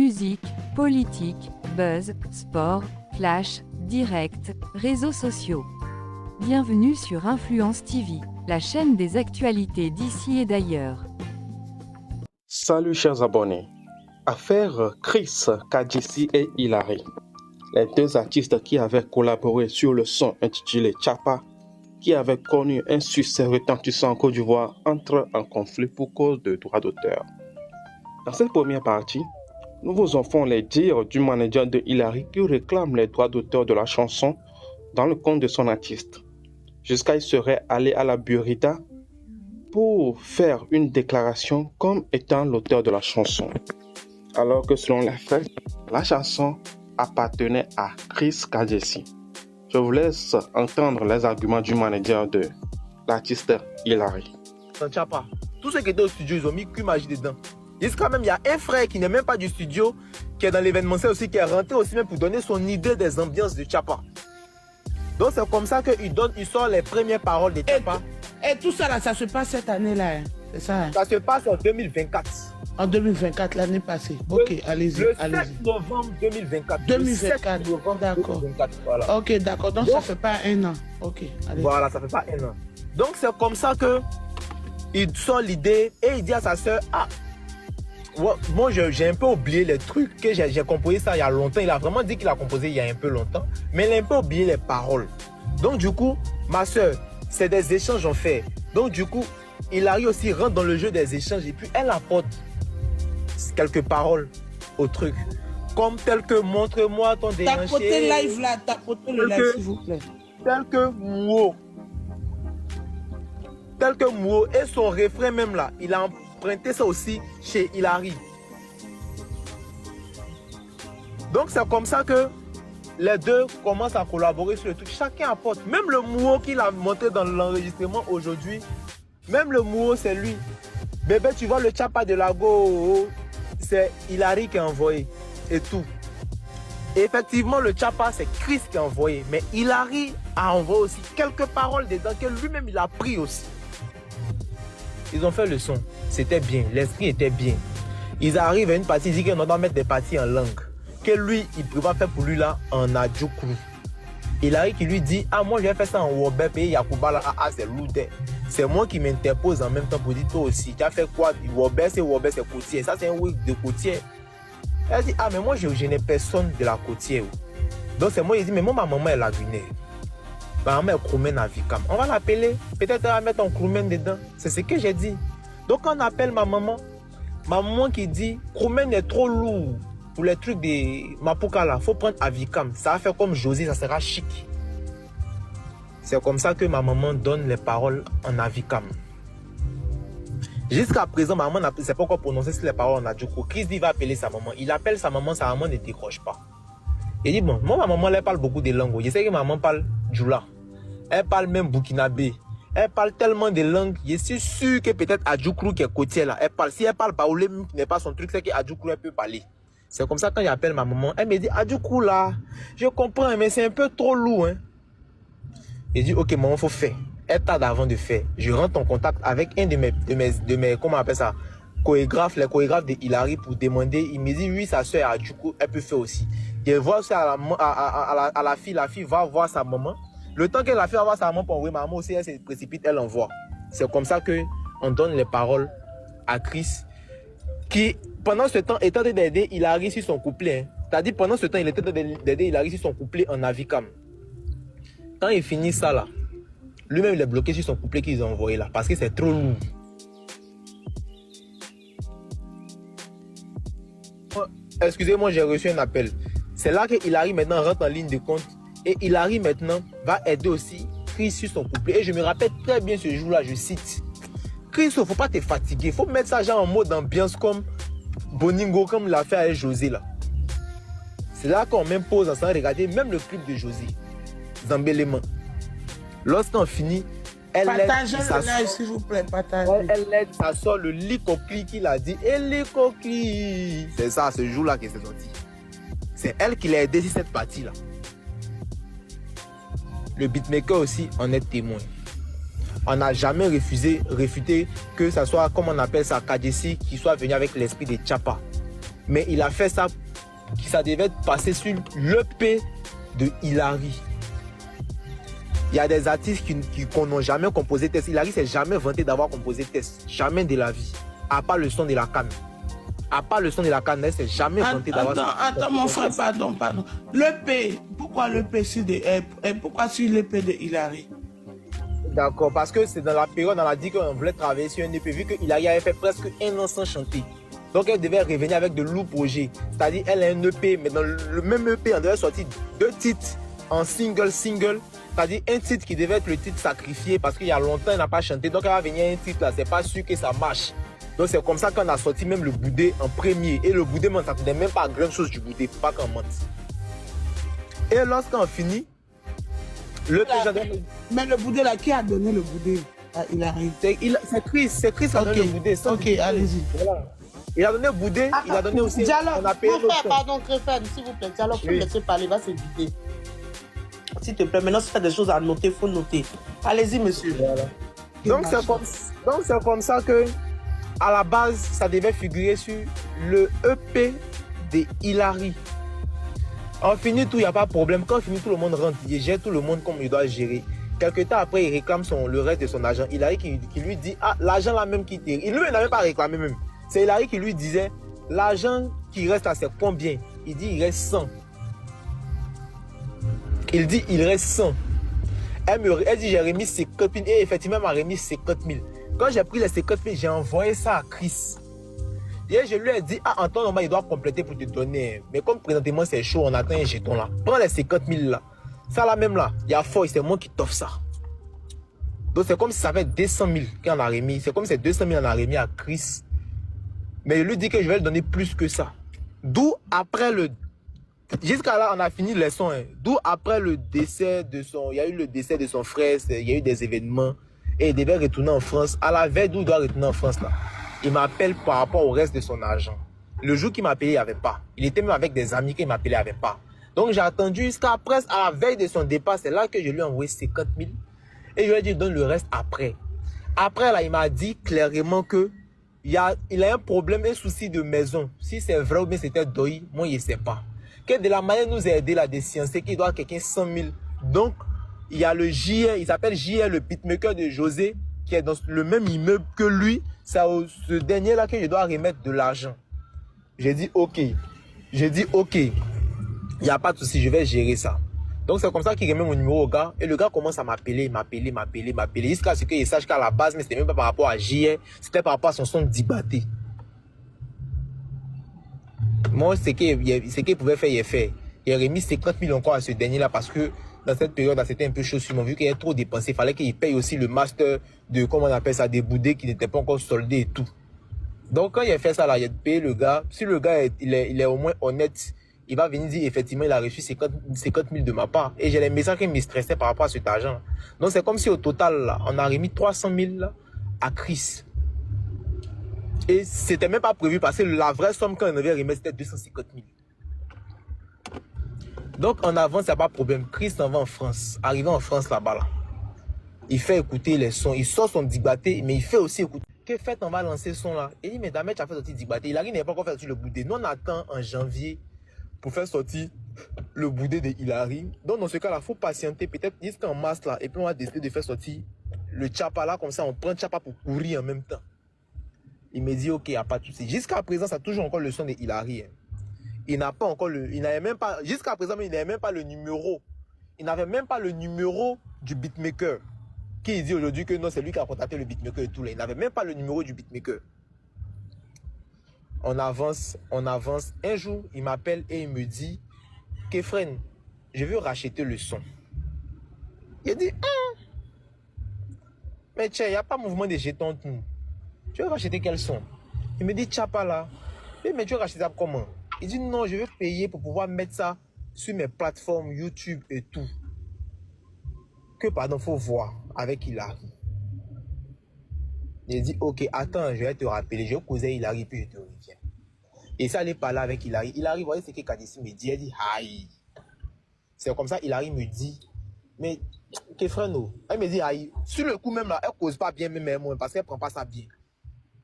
Musique, politique, buzz, sport, flash, direct, réseaux sociaux. Bienvenue sur Influence TV, la chaîne des actualités d'ici et d'ailleurs. Salut chers abonnés. Affaire Chris Kadiesi et Hilary. Les deux artistes qui avaient collaboré sur le son intitulé Chapa, qui avait connu un succès retentissant en Côte d'Ivoire, entrent en conflit pour cause de droits d'auteur. Dans cette première partie, nous vous offrons les dires du manager de Hilary qui réclame les droits d'auteur de la chanson dans le compte de son artiste. Jusqu'à il serait allé à la Burita pour faire une déclaration comme étant l'auteur de la chanson. Alors que selon les faits, la chanson appartenait à Chris Kadiesi. Je vous laisse entendre les arguments du manager de l'artiste Hilary. Chapa. Tous ceux qui étaient au studio, ils ont mis Q-Magie dedans. Jusqu'à même, il y a un frère qui n'est même pas du studio, qui est dans l'événementiel aussi, qui est rentré aussi même pour donner son idée des ambiances de Chapa. Donc c'est comme ça qu'il sort les premières paroles de Chapa. Et tout ça là, ça se passe cette année-là, hein. C'est ça, hein? Ça se passe en 2024. En 2024, l'année passée. Ok, allez-y. Le 7 novembre 2024. 2024, d'accord. Voilà. Ok, d'accord. Donc ça fait pas un an. Ok, allez. Voilà, ça fait pas un an. Donc c'est comme ça que il sort l'idée et il dit à sa soeur, ah, ouais, moi j'ai un peu oublié les trucs que j'ai composé ça il y a longtemps. Il a vraiment dit qu'il a composé il y a un peu longtemps, mais il a un peu oublié les paroles. Donc du coup, ma soeur, c'est des échanges en fait. Donc du coup, Hilary aussi rentre dans le jeu des échanges et puis elle apporte quelques paroles au truc. Comme tel que montre-moi ton déhanché. Tapotez live là, tapotez le live s'il vous plaît. Tel que Mouo. Tel que Mouo. Et son refrain même là, il a emprunté ça aussi chez Hilary. Donc c'est comme ça que les deux commencent à collaborer sur le truc. Chacun apporte. Même le Mouo qu'il a monté dans l'enregistrement aujourd'hui. Même le Mouo c'est lui. Bébé, tu vois le Chapa de Lago, c'est Hilary qui a envoyé. Et tout. Et effectivement, le Chapa, c'est Chris qui a envoyé. Mais Hilary a envoyé aussi quelques paroles dedans que lui-même, il a pris aussi. Ils ont fait le son. C'était bien. L'esprit était bien. Ils arrivent à une partie, ils disent qu'on doit mettre des parties en langue. Que lui, il prévoit faire pour lui là en Adjoukru. Hilary qui lui dit, ah moi je vais faire ça en Wobep et Yakuba là, ah c'est lourd. C'est moi qui m'interpose en même temps pour dire toi aussi, tu as fait quoi? Wobep c'est côtier. Ça c'est un week de côtier. Elle dit, ah mais moi je n'ai personne de la côtière. Donc c'est moi, il dit, mais moi ma maman est la Guinée. Ma maman est Kroumen à Vicam. On va l'appeler, peut-être elle va mettre un Kroumen dedans. C'est ce que j'ai dit. Donc on appelle ma maman qui dit, Kroumen est trop lourd. Pour les trucs de Mapuka là, il faut prendre Avikam. Ça va faire comme Josie, ça sera chic. C'est comme ça que ma maman donne les paroles en Avikam. Jusqu'à présent, ma maman ne sait pas quoi prononcer les paroles en Adjoukou. Chris dit, il va appeler sa maman. Il appelle sa maman ne décroche pas. Il dit, bon, moi, ma maman, elle parle beaucoup de langues. Je sais que ma maman parle Djoula. Elle parle même Burkinabé. Elle parle tellement de langues. Je suis sûr que peut-être Adjoukou qui est côtier là, elle parle. Si elle parle Baoulé, qui n'est pas son truc, c'est qu'Adjoukou, elle peut parler. C'est comme ça quand j'appelle ma maman, elle me dit, ah du coup là, je comprends, mais c'est un peu trop lourd. Hein. Je dis, ok maman, il faut faire. Elle tarde avant de faire. Je rentre en contact avec un de mes comment on appelle ça, chorégraphes, les chorégraphes de Hilary pour demander. Il me dit, oui, sa soeur, du coup, elle peut faire aussi. Je vois ça à la fille va voir sa maman. Le temps que la fille va voir sa maman pour envoyer ma maman aussi, elle se précipite, elle envoie. C'est comme ça qu'on donne les paroles à Chris qui... Pendant ce temps, était d'aider Hilary sur son couplet. Hein. C'est-à-dire, pendant ce temps, il était d'aider Hilary sur son couplet en Avikam. Quand il finit ça là, lui-même il est bloqué sur son couplet qu'ils ont envoyé là, parce que c'est trop lourd. Excusez-moi, j'ai reçu un appel. C'est là que Hilary maintenant rentre en ligne de compte. Et Hilary maintenant va aider aussi Chris sur son couplet. Et je me rappelle très bien ce jour-là, je cite. Chris, il ne faut pas te fatiguer. Il faut mettre ça genre en mode ambiance comme Boningo, comme l'a fait avec José là. C'est là qu'on m'impose en train de regarder même le clip de José. Zambélément. Lorsqu'on finit, elle partagez le live s'il vous plaît, partagez. Elle aide, ça sort le licocli qu'il a dit. Et licocli. C'est ça, ce jour-là que c'est sorti. C'est elle qui l'a aidé sur cette partie là. Le beatmaker aussi en est témoin. On n'a jamais refuté que ça soit, comme on appelle ça, Kadiesi, qui soit venu avec l'esprit de Chapa. Mais il a fait ça, ça devait passer sur l'EP de Hilary. Il y a des artistes qui n'ont jamais composé Test. Hilary s'est jamais vanté d'avoir composé Test. Jamais de la vie. À part le son de la canne. À part le son de la canne, elle s'est jamais vanté d'avoir... Attends, mon frère, pardon. L'EP, pourquoi l'EP sur l'EP de Hilary? D'accord, parce que c'est dans la période, on a dit qu'on voulait travailler sur un EP, vu que Hilary avait fait presque 1 an sans chanter. Donc elle devait revenir avec de lourds projets. C'est-à-dire, elle a un EP, mais dans le même EP, on devait sortir 2 titres en single. C'est-à-dire un titre qui devait être le titre sacrifié, parce qu'il y a longtemps, elle n'a pas chanté. Donc elle va venir un titre là, c'est pas sûr que ça marche. Donc c'est comme ça qu'on a sorti même le Boudé en premier. Et le Boudé, ça ne tenait même pas à grand chose du Boudé, faut pas qu'on mente. Et lorsqu'on finit, mais le Boudé là, qui a donné le Boudé à Hilary? C'est Chris qui a donné le Boudé. Ok, allez-y. Voilà. Il a donné le Boudé, il a donné aussi... Dialogue, on a payé mon frère, pardon, Créfin, s'il vous plaît, Dialogue, faut me laisser parler, va se vider. S'il te plaît, maintenant, si tu as des choses à noter, il faut noter. Allez-y, monsieur. Voilà. Donc c'est comme ça que, à la base, ça devait figurer sur le EP de Hilary. On finit tout, il n'y a pas de problème. Quand on finit, tout le monde rentre. Il gère tout le monde comme il doit gérer. Quelque temps après, il réclame le reste de son argent. Hilary qui lui dit, ah, l'argent là même qui était... Lui, il n'avait pas réclamé même. C'est Hilary qui lui disait, l'argent qui reste là, c'est combien? Il dit, il reste 100. Il dit, il reste 100. Elle dit, j'ai remis 50 000. Et effectivement, elle m'a remis 50 000. Quand j'ai pris les 50 000, j'ai envoyé ça à Chris. Et je lui ai dit, ah, en temps normal, il doit compléter pour te donner. Mais comme présentement, c'est chaud, on attend un jeton là. Prends les 50 000 là. Ça là même là, il y a fort, c'est moi qui t'offre ça. Donc c'est comme si ça fait 200 000 qu'on a remis. C'est comme si c'est 200 000 qu'on a remis à Chris. Mais je lui dis que je vais lui donner plus que ça. D'où après le... Jusqu'à là, on a fini les sons. Hein. D'où après le décès de son... Il y a eu le décès de son frère, il y a eu des événements. Et il devait retourner en France. À la veille d'où il doit retourner en France là. Il m'appelle par rapport au reste de son argent. Le jour qu'il m'a appelé, il n'y avait pas. Il était même avec des amis qu'il m'appelait, il n'y avait pas. Donc j'ai attendu jusqu'à presque à la veille de son départ. C'est là que je lui ai envoyé 50 000. Et je lui ai dit, donne le reste après. Après là, il m'a dit clairement que il a un problème, un souci de maison. Si c'est vrai ou bien c'était deuil, moi je ne sais pas. Que de la manière nous a aidé là, des sciences, qu'il doit quelqu'un 100 000. Donc il y a le JR, il s'appelle JR, le beatmaker de José, qui est dans le même immeuble que lui. C'est ce dernier là que je dois remettre de l'argent. J'ai dit ok. J'ai dit ok. Il n'y a pas de souci, je vais gérer ça. Donc c'est comme ça qu'il remet mon numéro au gars. Et le gars commence à m'appeler. Jusqu'à ce qu'il sache qu'à la base, mais c'était même pas par rapport à JR, c'était par rapport à son son Dibaté. Moi, ce qu'il pouvait faire, il a fait. Il a remis 50 000 encore à ce dernier-là parce que dans cette période-là, c'était un peu chaud sur moi. Vu qu'il a trop dépensé, il fallait qu'il paye aussi le master de, comment on appelle ça, des boudés qui n'étaient pas encore soldés et tout. Donc quand il a fait ça, là, il a payé le gars. Si le gars, il est au moins honnête, il va venir dire effectivement il a reçu 50 000 de ma part. Et j'ai les messages qui me stressaient par rapport à cet argent. Donc c'est comme si au total, là, on a remis 300 000 là, à Chris. Et c'était même pas prévu parce que la vraie somme qu'on avait remis c'était 250 000. Donc en avance, il n'y a pas de problème. Chris s'en va en France. Arrivé en France là-bas, là, il fait écouter les sons. Il sort son Dibaté, mais il fait aussi écouter. Que fait on va lancer ce son là? Il dit mais Damet, tu as fait sortir Dibaté. Il n'arrive pas encore faire sortir le Boudé. Nous on attend en janvier pour faire sortir le Boudé de Hilary. Donc dans ce cas là, il faut patienter peut-être jusqu'en mars là. Et puis on va décider de faire sortir le Tchapa là. Comme ça on prend le Tchapa pour courir en même temps. Il me dit ok, il n'y a pas de souci. Jusqu'à présent, ça a toujours encore le son de Hilary. Hein. Il n'a pas encore il n'avait même pas, jusqu'à présent, il n'avait même pas le numéro. Il n'avait même pas le numéro du beatmaker. Qui dit aujourd'hui que non, c'est lui qui a contacté le beatmaker et tout là. Il n'avait même pas le numéro du beatmaker. On avance. Un jour, il m'appelle et il me dit, Kefren, je veux racheter le son. Il dit, mais tiens, il n'y a pas mouvement de jetons. Tu veux racheter quel son? Il me dit, Tchapa là. Mais tu veux racheter ça comment? Il dit, non, je veux payer pour pouvoir mettre ça sur mes plateformes YouTube et tout. Que, pardon, faut voir avec Hilary. Il dit, ok, attends, je vais te rappeler. Je vais causer Hilary, puis je te reviens. Et ça, allait parler avec Hilary. Hilary, voyez ce que Kadissi me dit. Elle dit, aïe. C'est comme ça, Hilary me dit, mais, qu'est-ce que frère, elle me dit, aïe. Sur le coup même là, elle cause pas bien, même moi, parce qu'elle prend pas ça bien.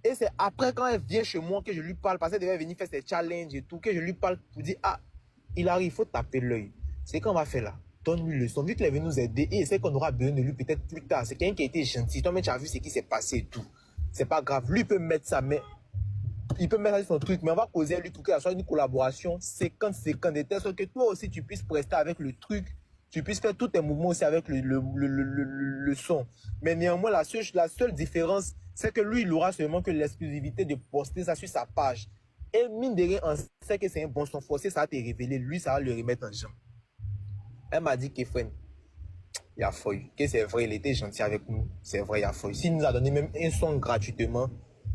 Et c'est après quand elle vient chez moi que je lui parle, parce qu'elle devait venir faire ses challenges et tout, que je lui parle pour dire, ah, il arrive, il faut taper l'œil. C'est qu'on va faire là. Donne-lui le son. Vu qu'il est venu nous aider, et c'est qu'on aura besoin de lui peut-être plus tard. C'est quelqu'un qui a été gentil. Toi-même, tu as vu ce qui s'est passé et tout. C'est pas grave. Lui, il peut mettre ça, mais il peut mettre son truc, mais on va causer à lui pour qu'il soit une collaboration 50-50, de telle sorte que toi aussi, tu puisses prester avec le truc, tu puisses faire tous tes mouvements aussi avec le son. Mais néanmoins, la seule différence, c'est que lui, il aura seulement que l'exclusivité de poster ça sur sa page. Et mine de rien, on sait que c'est un bon son forcé, ça va te révéler. Lui, ça va le remettre en jambe. Elle m'a dit qu'Efren, il y a feuille. Que c'est vrai, il était gentil avec nous. C'est vrai, il y a feuille. S'il nous a donné même un son gratuitement,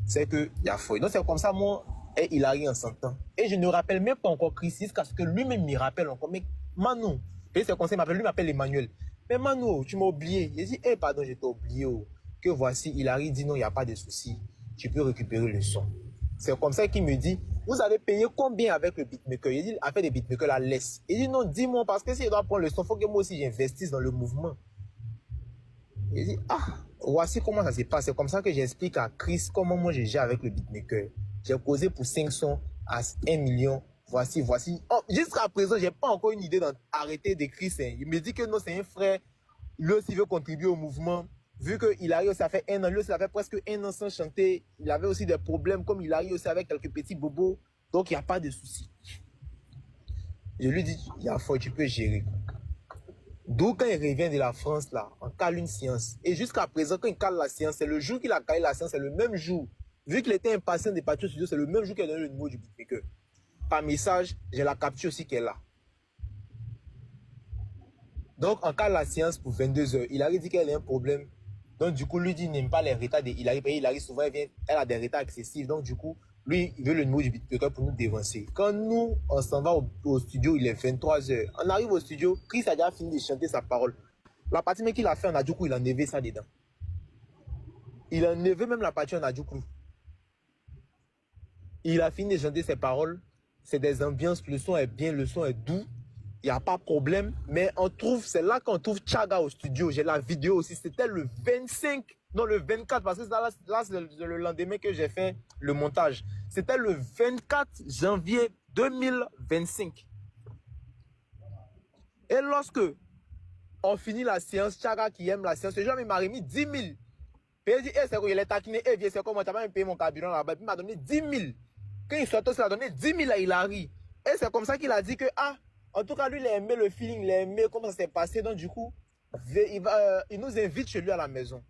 c'est qu'il y a feuille. Donc c'est comme ça, moi et Hilary en s'entend. Et je ne rappelle même pas encore Chris, parce que lui-même m'y rappelle encore. Mais Manu, et c'est comme ça, lui m'appelle Emmanuel. Mais Manu, tu m'as oublié. Il dit, eh pardon, je t'ai oublié. Oh. Que voici, Hilary dit non, il n'y a pas de souci. Tu peux récupérer le son. C'est comme ça qu'il me dit, vous avez payé combien avec le beatmaker? Il dit, a fait des beatmakers la laisse. Il dit non, dis-moi, parce que si je dois prendre le son, il faut que moi aussi j'investisse dans le mouvement. Il dit, ah, voici comment ça se passe. C'est comme ça que j'explique à Chris comment moi je gère avec le beatmaker. J'ai causé pour 5 sons à 1 million. Voici. Oh, jusqu'à présent, j'ai pas encore une idée d'arrêter d'écrire. Il me dit que non, c'est un frère. Lui aussi veut contribuer au mouvement. Vu qu'il arrive, ça fait 1 an, lui aussi, ça fait presque 1 an sans chanter. Il avait aussi des problèmes, comme il arrive aussi avec quelques petits bobos. Donc, il n'y a pas de souci. Je lui dis, il y a fort, tu peux gérer. D'où quand il revient de la France, là, on cale une séance. Et jusqu'à présent, quand il cale la séance, c'est le jour qu'il a calé la séance, c'est le même jour. Vu qu'il était impatient de partir au studio, c'est le même jour qu'il a donné le numéro du beatmaker. Par message, j'ai la capture aussi qu'elle est là. Donc, on cale la séance pour 22 h. Il a dit qu'elle a un problème. Donc, du coup, lui dit, il n'aime pas les retards de Hilary. Et Hilary, souvent, elle a des retards excessifs. Donc, du coup, lui, il veut le numéro du beatmaker pour nous dévancer. Quand nous, on s'en va au studio, il est 23 h. On arrive au studio, Chris a déjà fini de chanter sa parole. La partie même qu'il a fait en Adjoukou, il a enlevé ça dedans. Il a enlevé même la partie en Adjoukou. Il a fini de chanter ses paroles. C'est des ambiances, le son est bien, le son est doux. Il n'y a pas de problème, mais on trouve, c'est là qu'on trouve Chaga au studio. J'ai la vidéo aussi, c'était le 25, non le 24, parce que là c'est le lendemain que j'ai fait le montage. C'était le 24 janvier 2025. Et lorsque on finit la séance, Chaga qui aime la séance, ce jour il m'a remis 10 000. Puis il dit, hey, c'est quoi, il est taquiné, hey, viens, c'est quoi, moi, t'as pas même payé mon carburant là-bas. Puis il m'a donné 10 000. Quand il sortait, il a donné 10 000 à Hilary. Et c'est comme ça qu'il a dit que, ah, en tout cas, lui, il a aimé le feeling, il a aimé comment ça s'est passé. Donc, du coup, il nous invite chez lui à la maison.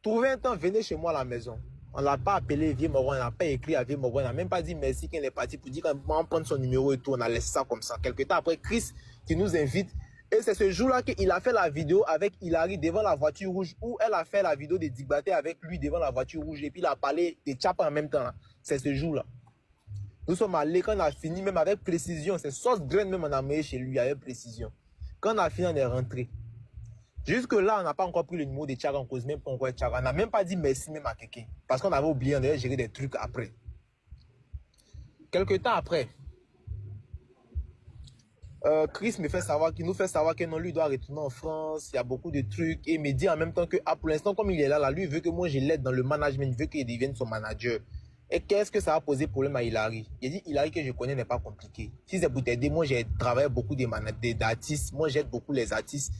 Trouvez un temps, venez chez moi à la maison. On ne l'a pas appelé Vieux Moron, on n'a pas écrit à Vieux Moron, on n'a même pas dit merci quand il est parti pour dire qu'on va prendre son numéro et tout. On a laissé ça comme ça. Quelque temps après, Chris qui nous invite. Et c'est ce jour-là qu'il a fait la vidéo avec Hilary devant la voiture rouge, où elle a fait la vidéo de Digbaté avec lui devant la voiture rouge. Et puis il a parlé des Tchapa en même temps. C'est ce jour-là. Nous sommes allés, quand on a fini, même avec précision, c'est sauce graine même on a mis chez lui avec précision. Quand on a fini, on est rentré. Jusque là, on n'a pas encore pris le numéro de Chaga, on cause même pas encore Chaga. On n'a même pas dit merci même à quelqu'un. Parce qu'on avait oublié, on devait gérer des trucs après. Quelque temps après, Chris me fait savoir, qu'il nous fait savoir que non, lui doit retourner en France, il y a beaucoup de trucs. Et il me dit en même temps que, ah, pour l'instant, comme il est là, lui, il veut que moi je l'aide dans le management, il veut qu'il devienne son manager. Et qu'est-ce que ça va poser problème à Hilary? Il dit, Hilary que je connais n'est pas compliqué. Si c'est pour t'aider, moi j'ai travaillé beaucoup d'artistes. Moi j'aide beaucoup les artistes.